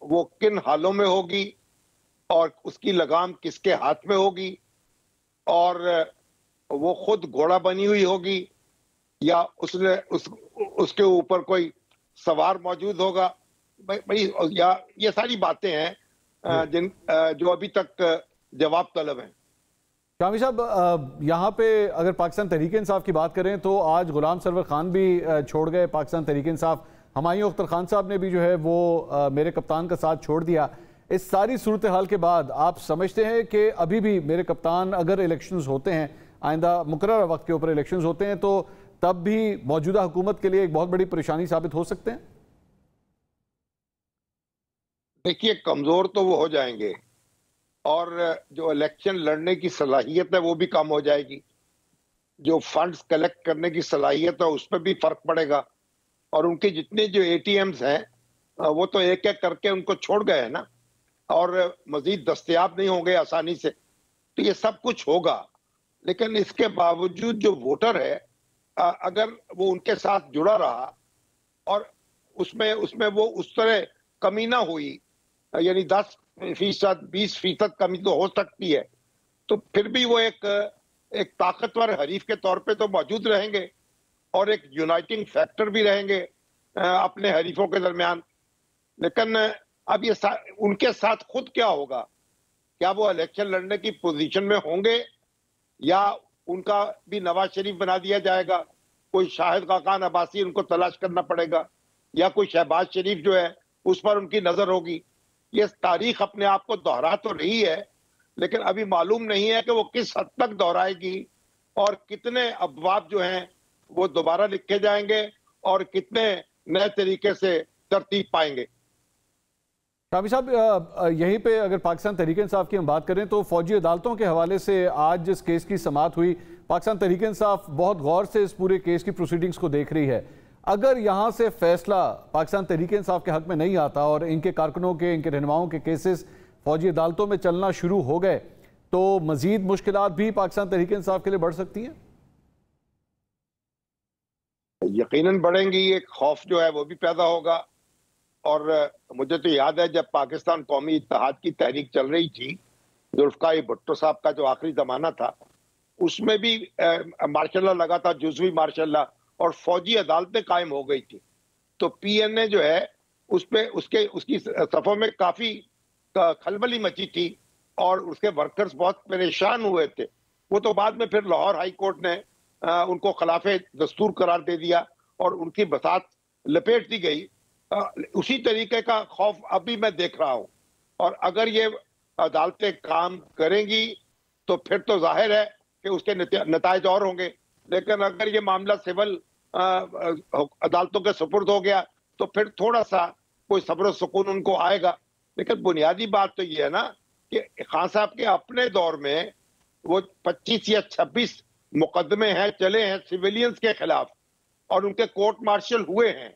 वो किन हालों में होगी और उसकी लगाम किसके हाथ में होगी, और वो खुद घोड़ा बनी हुई होगी या उसके ऊपर कोई सवार मौजूद होगा भाई, या ये सारी बातें हैं जो अभी तक जवाब तलब हैं। शामी साहब, यहाँ पे अगर पाकिस्तान तहरीक इंसाफ की बात करें तो आज गुलाम सरवर खान भी छोड़ गए पाकिस्तान तहरीक इंसाफ, हुमायूं अख्तर खान साहब ने भी जो है वो मेरे कप्तान का साथ छोड़ दिया। इस सारी सूरत हाल के बाद आप समझते हैं कि अभी भी मेरे कप्तान, अगर इलेक्शंस होते हैं, आइंदा मुकर्रर वक्त के ऊपर इलेक्शंस होते हैं, तो तब भी मौजूदा हुकूमत के लिए एक बहुत बड़ी परेशानी साबित हो सकते हैं? देखिए, कमजोर तो वो हो जाएंगे और जो इलेक्शन लड़ने की सलाहियत है वो भी कम हो जाएगी। जो फंड्स कलेक्ट करने की सलाहियत है उस पर भी फर्क पड़ेगा, और उनके जितने जो एटीएम्स हैं वो तो एक एक करके उनको छोड़ गए हैं ना, और मजीद दस्तयाब नहीं होंगे आसानी से। तो ये सब कुछ होगा, लेकिन इसके बावजूद जो वोटर है अगर वो उनके साथ जुड़ा रहा और उसमें वो उस तरह कमी ना हुई, यानी 10% 20% कमी तो हो सकती है, तो फिर भी वो एक ताकतवर हरीफ के तौर पे तो मौजूद रहेंगे और एक यूनाइटिंग फैक्टर भी रहेंगे अपने हरीफों के दरमियान। लेकिन अब ये उनके साथ खुद क्या होगा? क्या वो इलेक्शन लड़ने की पोजीशन में होंगे या उनका भी नवाज शरीफ बना दिया जाएगा? कोई शाहिद खाकान अब्बासी उनको तलाश करना पड़ेगा, या कोई शहबाज शरीफ जो है उस पर उनकी नजर होगी। ये तारीख अपने आप को दोहरा तो रही है, लेकिन अभी मालूम नहीं है कि वो किस हद तक दोहराएगी और कितने अबवाब जो हैं वो दोबारा लिखे जाएंगे और कितने नए तरीके से तरतीब पाएंगे। शामी साहब, यहीं पे अगर पाकिस्तान तहरीक इंसाफ की हम बात करें तो फौजी अदालतों के हवाले से आज जिस केस की समाअत हुई, पाकिस्तान तहरीक इंसाफ बहुत गौर से इस पूरे केस की प्रोसीडिंग्स को देख रही है। अगर यहाँ से फैसला पाकिस्तान तहरीक इंसाफ के हक में नहीं आता और इनके कारकुनों के, इनके रहनुमाओं के केसेस फौजी अदालतों में चलना शुरू हो गए तो मजीद मुश्किलात भी पाकिस्तान तहरीक इंसाफ के लिए बढ़ सकती हैं? यकीनन बढ़ेंगी। एक खौफ जो है वो भी पैदा होगा। और मुझे तो याद है जब पाकिस्तान कौमी इत्तेहाद की तहरीक चल रही थी, जुल्फकार भुट्टो साहब का जो आखिरी जमाना था, उसमें भी मार्शल लॉ लगा था, जुज़वी मार्शल लॉ, और फौजी अदालतें कायम हो गई थी। तो पीएनए जो है उसकी सफों में काफी खलबली मची थी और उसके वर्कर्स बहुत परेशान हुए थे। वो तो बाद में फिर लाहौर हाई कोर्ट ने उनको खिलाफे दस्तूर करार दे दिया और उनकी बसात लपेट दी गई। उसी तरीके का खौफ अभी मैं देख रहा हूं। और अगर ये अदालतें काम करेंगी तो फिर तो जाहिर है कि उसके नतायज और होंगे। लेकिन अगर ये मामला सिविल अदालतों के सुपुर्द हो गया तो फिर थोड़ा सा कोई सब्र सुकून उनको आएगा। लेकिन बुनियादी बात तो ये है ना कि खान साहब के अपने दौर में वो 25 या 26 मुकदमे हैं चले हैं सिविलियंस के खिलाफ और उनके कोर्ट मार्शल हुए हैं,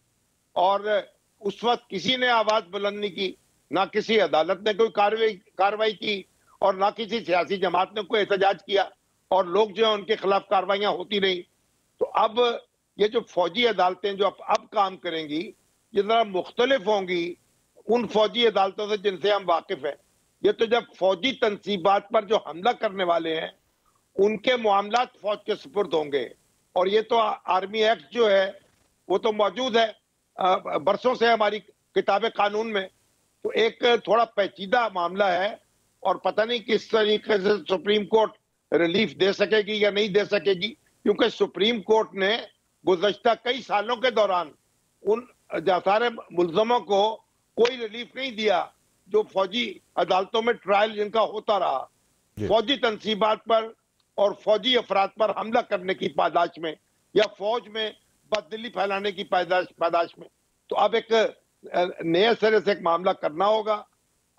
और उस वक्त किसी ने आवाज बुलंद नहीं की, ना किसी अदालत ने कोई कार्रवाई की और ना किसी सियासी जमात ने कोई एहतजाज किया, और लोग जो है उनके खिलाफ कार्रवाइयां होती रही। तो अब ये जो फौजी अदालतें जो अब काम करेंगी ये जरा मुख्तलिफ होंगी उन फौजी अदालतों से जिनसे हम वाकिफ हैं। ये तो जब फौजी तनसीबात पर जो हमला करने वाले हैं उनके मामलात फौज के सुपुर्द होंगे, और ये तो आर्मी एक्ट जो है वो तो मौजूद है बरसों से हमारी किताब कानून में। तो एक थोड़ा पेचीदा मामला है और पता नहीं किस तरीके से सुप्रीम कोर्ट रिलीफ दे सकेगी या नहीं दे सकेगी, क्योंकि सुप्रीम कोर्ट ने गुज़श्ता कई सालों के दौरान उन सारे मुल्ज़मों को कोई रिलीफ नहीं दिया जो फौजी अदालतों में ट्रायल जिनका होता रहा फौजी तनसीबात पर और फौजी अफराद पर हमला करने की पादाश में या फौज में बददिली फैलाने की पादाश में। तो अब एक नए सिरे से एक मामला करना होगा।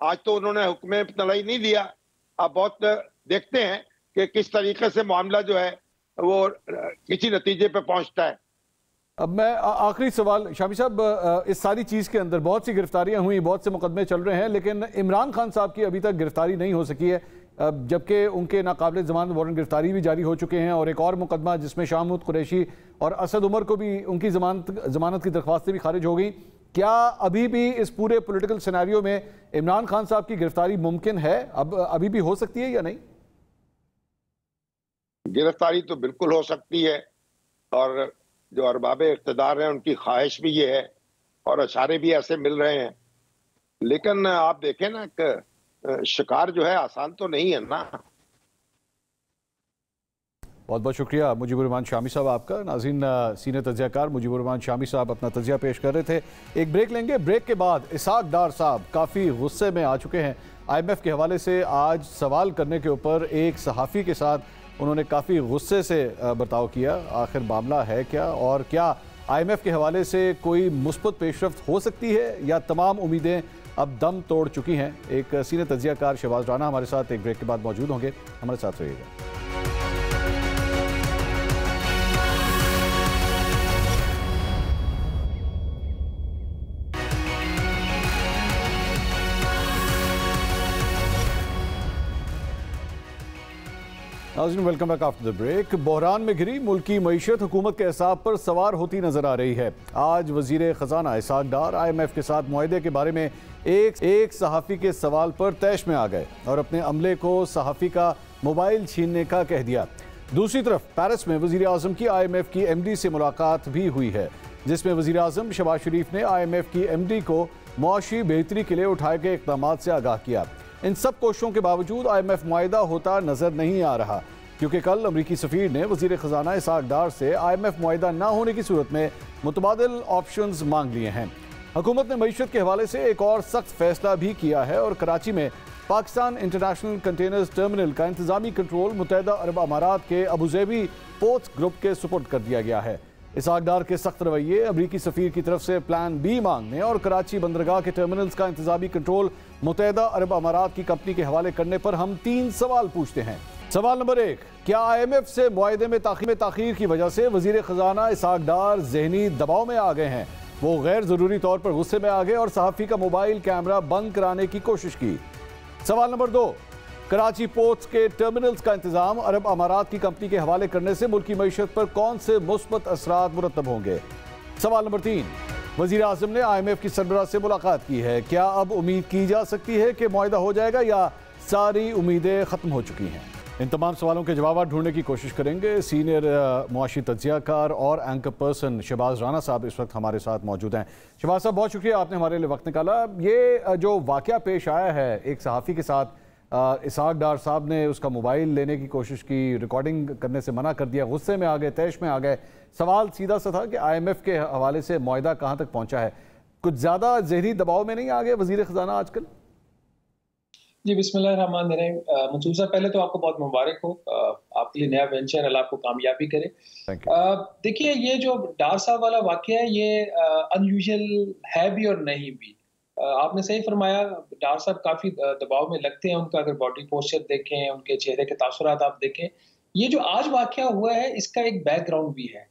आज तो उन्होंने हुक्म तलाई नहीं दिया, अब बहुत देखते हैं कि किस तरीके से मामला जो है वो किसी नतीजे पे पहुंचता है। अब मैं आखिरी सवाल, शामी साहब, इस सारी चीज़ के अंदर बहुत सी गिरफ्तारियां हुई, बहुत से मुकदमे चल रहे हैं, लेकिन इमरान खान साहब की अभी तक गिरफ्तारी नहीं हो सकी है, जबकि उनके नाकाबिल ज़मानत वारंट गिरफ्तारी भी जारी हो चुके हैं, और एक और मुकदमा जिसमें शाह महमूद कुरैशी और असद उमर को भी उनकी जमानत की दरख्वास्तें भी खारिज हो गई। क्या अभी भी इस पूरे पॉलिटिकल सिनेरियो में इमरान खान साहब की गिरफ्तारी मुमकिन है? अब अभी भी हो सकती है या नहीं? गिरफ्तारी तो बिल्कुल हो सकती है, और जो अरबाबे इक़्तिदार हैं उनकी ख्वाहिश भी ये है और इशारे भी ऐसे मिल रहे हैं। लेकिन आप देखें ना कि शिकार जो है आसान तो नहीं है ना। बहुत बहुत शुक्रिया मुजीबुर रहमान शामी साहब आपका। नाज़रीन, सीनियर तज्ज़ियाकार मुजीबुर रहमान शामी साहब अपना तज्ज़िया पेश कर रहे थे। एक ब्रेक लेंगे, ब्रेक के बाद इसहाक डार साहब काफ़ी गुस्से में आ चुके हैं। IMF के हवाले से आज सवाल करने के ऊपर एक सहाफ़ी के साथ उन्होंने काफ़ी गुस्से से बर्ताव किया। आखिर मामला है क्या, और क्या IMF के हवाले से कोई मुस्बत पेशरफ्त हो सकती है या तमाम उम्मीदें अब दम तोड़ चुकी हैं? एक सीनियर तज्ज़ियाकार शहबाज राना हमारे साथ एक ब्रेक के बाद मौजूद होंगे, हमारे साथ रहिएगा। नाज़रीन, welcome back after the break. बहरान में घिरी मुल्की मईशत हुकूमत के हिसाब पर सवार होती नजर आ रही है। आज वजीर खजाना इसहाक डार IMF के साथ मुआहदे के बारे में एक सहाफ़ी के सवाल पर तैश में आ गए और अपने अमले को सहाफ़ी का मोबाइल छीनने का कह दिया। दूसरी तरफ पेरिस में वजीर आज़म की IMF की MD से मुलाकात भी हुई है, जिसमें वजीर आज़म शहबाज शरीफ ने IMF की MD को मुआशी बेहतरी के लिए उठाए गए इक़दाम से आगाह किया। इन सब कोशिशों के बावजूद IMF मुआहिदा होता नजर नहीं आ रहा, क्योंकि कल अमरीकी सफीर ने वजीर खजाना इसहाक डार से IMF मुआहिदा न होने की सूरत में मुतबादिल ऑप्शंस मांग लिए हैं। हुकूमत ने मईशत के हवाले से एक और सख्त फैसला भी किया है और कराची में पाकिस्तान इंटरनेशनल कंटेनर्स टर्मिनल का इंतजामी कंट्रोल मुत्तहिदा अरब अमारात के अबूज़ेबी पोर्ट्स ग्रुप के सुपुर्द कर दिया गया है। इसहाक डार के सख्त रवैये, अमरीकी सफीर की तरफ से प्लान B मांगने और कराची बंदरगाह के टर्मिनल्स का इंतजामी कंट्रोल मुत्तहिदा अरब अमारात की कंपनी के हवाले करने पर हम 3 सवाल पूछते हैं। सवाल नंबर 1, क्या IMF से मुआहिदे में ताख़ीर की वजह से वजीर खजाना इसहाक डार ज़हनी दबाव में आ गए हैं? वो गैर ज़रूरी तौर पर गुस्से में आ गए और सहाफ़ी का मोबाइल कैमरा बंद कराने की कोशिश की। सवाल नंबर 2, कराची पोर्ट्स के टर्मिनल्स का इंतजाम अरब अमारात की कंपनी के हवाले करने से मुल्की मईशत पर कौन से मुस्बत असरात मुरतब होंगे? सवाल नंबर 3, वज़ीर आज़म ने IMF की सरबराह से मुलाकात की है, क्या अब उम्मीद की जा सकती है कि मुआहिदा हो जाएगा या सारी उम्मीदें ख़त्म हो चुकी हैं? इन तमाम सवालों के जवाब ढूंढने की कोशिश करेंगे। सीनियर मुआशी तज्ज़ियाकार और एंकर पर्सन शहबाज राना साहब इस वक्त हमारे साथ मौजूद हैं। शहबाज साहब, बहुत शुक्रिया आपने हमारे लिए वक्त निकाला। ये जो वाक़या पेश आया है एक सहाफ़ी के साथ, इसहाक डार साहब ने उसका मोबाइल लेने की कोशिश की, रिकॉर्डिंग करने से मना कर दिया, गुस्से में आ गए, तैश में आ गए। सवाल सीधा सा था कि IMF के हवाले से मुआहिदा कहाँ तक पहुँचा है? कुछ ज़्यादा ज़हनी दबाव में नहीं आ गए वज़ीर ख़जाना आजकल? जी, बिस्मिल्लाहिर्रहमानिर्रहीम। मंसूर साहब, पहले तो आपको बहुत मुबारक हो, आपके लिए नया वेंचर, अल्लाह आपको कामयाबी करे। देखिए, ये जो डार साहब वाला वाकया है, ये अनयूजुअल है भी और नहीं भी। आपने सही फरमाया, डार साहब काफ़ी दबाव में लगते हैं। उनका अगर बॉडी पोस्चर देखें, उनके चेहरे के तासुरात आप देखें, ये जो आज वाकया हुआ है इसका एक बैकग्राउंड भी है।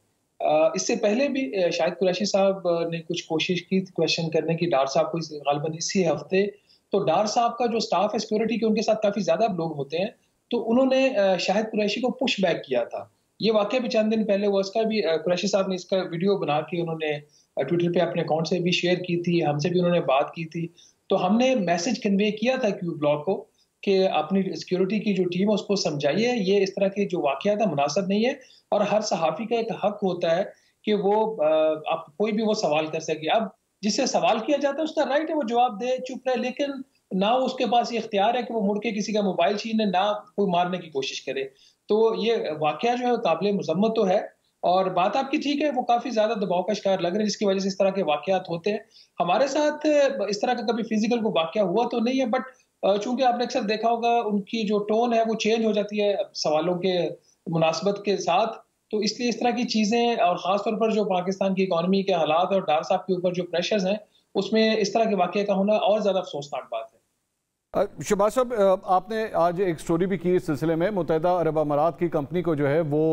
इससे पहले भी शाहिद कुरैशी साहब ने कुछ कोशिश की क्वेश्चन करने की डार साहब को, गालिबन इसी हफ्ते। तो डार साहब का जो स्टाफ है सिक्योरिटी के, उनके साथ काफ़ी ज़्यादा लोग होते हैं, तो उन्होंने शाहिद कुरैशी को पुश बैक किया था। ये वाकया भी चंद दिन पहले हुआ, उसका भी कुरैशी साहब ने इसका वीडियो बना के उन्होंने ट्विटर पे अपने अकाउंट से भी शेयर की थी, हमसे भी उन्होंने बात की थी। तो हमने मैसेज कन्वे किया था क्यू ब्लॉग को कि अपनी सिक्योरिटी की जो टीम है उसको समझाइए, ये इस तरह के जो वाकया था मुनासिब नहीं है और हर सहाफ़ी का एक हक होता है कि वो आप कोई भी वो सवाल कर सके। अब जिससे सवाल किया जाता है उसका राइट है, वो जवाब दे, चुप रहे, लेकिन ना उसके पास ये इख्तियार है कि वो मुड़ के किसी का मोबाइल छीने, ना कोई मारने की कोशिश करे। तो ये वाकया जो है काबिल मुज़म्मत तो है और बात आपकी ठीक है, वो काफ़ी ज़्यादा दबाव का शिकार लग रहे हैं जिसकी वजह से इस तरह के वाकयात होते हैं। हमारे साथ इस तरह का कभी फिजिकल को वाकया हुआ तो नहीं है, बट चूंकि आपने अक्सर देखा होगा उनकी जो टोन है वो चेंज हो जाती है सवालों के मुनासबत के साथ, तो इसलिए इस तरह की चीज़ें, और ख़ासतौर पर जो पाकिस्तान की इकॉनमी के हालात और डार साहब के ऊपर जो प्रेशर्स हैं, उसमें इस तरह के वाकये का होना और ज़्यादा अफसोसनाक बात है। शहबाज साहब, आपने आज एक स्टोरी भी की इस सिलसिले में, मुत्तहिदा अरब अमारात की कंपनी को जो है वो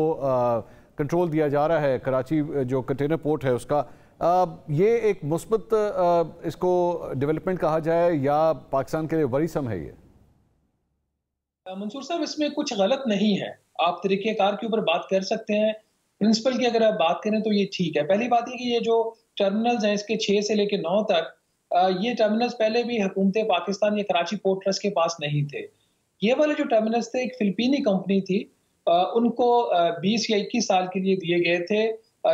कंट्रोल दिया जा रहा है, कराची जो कंटेनर पोर्ट है उसका। ये एक मुस्बत इसको डेवलपमेंट कहा जाए या पाकिस्तान के लिए वरीसम है? ये मंसूर साहब, इसमें कुछ गलत नहीं है, आप तरीक़ेकार के ऊपर बात कर सकते हैं। प्रिंसिपल की अगर आप बात करें तो ये ठीक है। पहली बात है कि ये जो टर्मिनल्स हैं इसके 6 से लेकर 9 तक, ये टर्मिनल्स पहले भी हुकूमत पाकिस्तान या कराची पोर्ट ट्रस्ट के पास नहीं थे। ये वाले जो टर्मिनल्स थे, एक फिलिपीनी कंपनी थी, उनको 20 या 21 साल के लिए दिए गए थे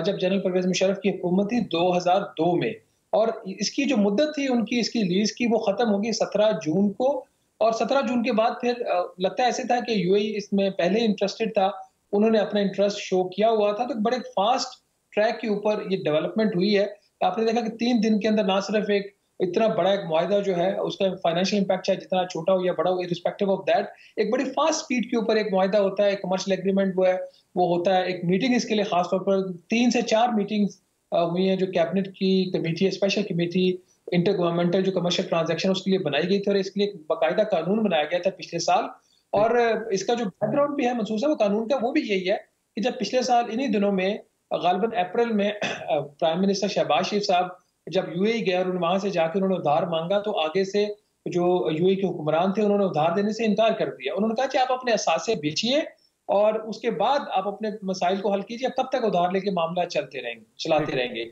जब जनरल परवेज मुशर्रफ की हुकूमत थी 2002 में, और इसकी जो मुद्दत थी उनकी इसकी लीज की वो ख़त्म होगी 17 जून को, और 17 जून के बाद फिर लगता ऐसे था कि UAE इसमें पहले इंटरेस्टेड था, उन्होंने अपना इंटरेस्ट शो किया हुआ था, तो बड़े फास्ट ट्रैक के ऊपर ये डेवलपमेंट हुई है। आपने देखा कि 3 दिन के अंदर ना सिर्फ एक इतना बड़ा एक मुआहिदा जो है उसका फाइनेंशियल इंपैक्ट चाहे जितना छोटा हो या बड़ा हो, इररिस्पेक्टिव ऑफ दैट, एक बड़ी फास्ट स्पीड के ऊपर एक मुआहिदा होता है, कमर्शियल एग्रीमेंट वो होता है। एक मीटिंग इसके लिए खासतौर पर 3 से 4 मीटिंग्स हुई हैं जो कैबिनेट की कमेटी है, स्पेशल कमेटी इंटर गवर्नमेंटल जो कमर्शियल ट्रांजैक्शन उसके लिए बनाई गई थी, और इसके लिए बाकायदा कानून बनाया गया था पिछले साल। और इसका जो बैकग्राउंड भी है मंसूर, वो कानून का वो भी यही है कि जब पिछले साल इन्हीं दिनों में गालिबन अप्रैल में प्राइम मिनिस्टर शहबाज शरीफ साहब जब UAE गए और वहां से जाकर उन्होंने उधार मांगा, तो आगे से जो UAE के हुक्मरान थे उन्होंने उधार देने से इनकार कर दिया। उन्होंने कहा कि आप अपने असासे बेचिए और उसके बाद आप अपने मसाइल को हल कीजिए, कब तक उधार लेके मामला चलाते रहेंगे।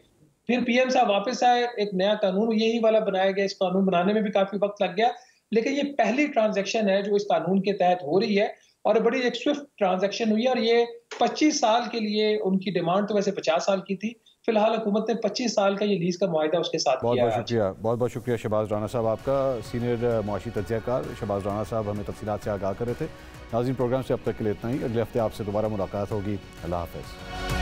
फिर PM साहब वापस आए, एक नया कानून यही वाला बनाया गया, इस कानून बनाने में भी काफी वक्त लग गया, लेकिन ये पहली ट्रांजैक्शन है जो इस कानून के तहत हो रही है और बड़ी एक स्विफ्ट ट्रांजैक्शन हुई है। और ये 25 साल के लिए, उनकी डिमांड तो वैसे 50 साल की थी, फिलहाल हुकूमत ने 25 साल का ये लीज का मुआहिदा उसके साथ बहुत किया बहुत है। शुक्रिया, बहुत बहुत शुक्रिया शहबाज राना साहब आपका। सीनियर मुआशी तज्ज़ियाकार शहबाज राना साहब हमें तफसीलात से आगाह कर रहे थे। नाज़रीन, प्रोग्राम से अब तक के लिए इतना ही। अगले हफ्ते आपसे दोबारा मुलाकात होगी। अल्लाह हाफ़िज़।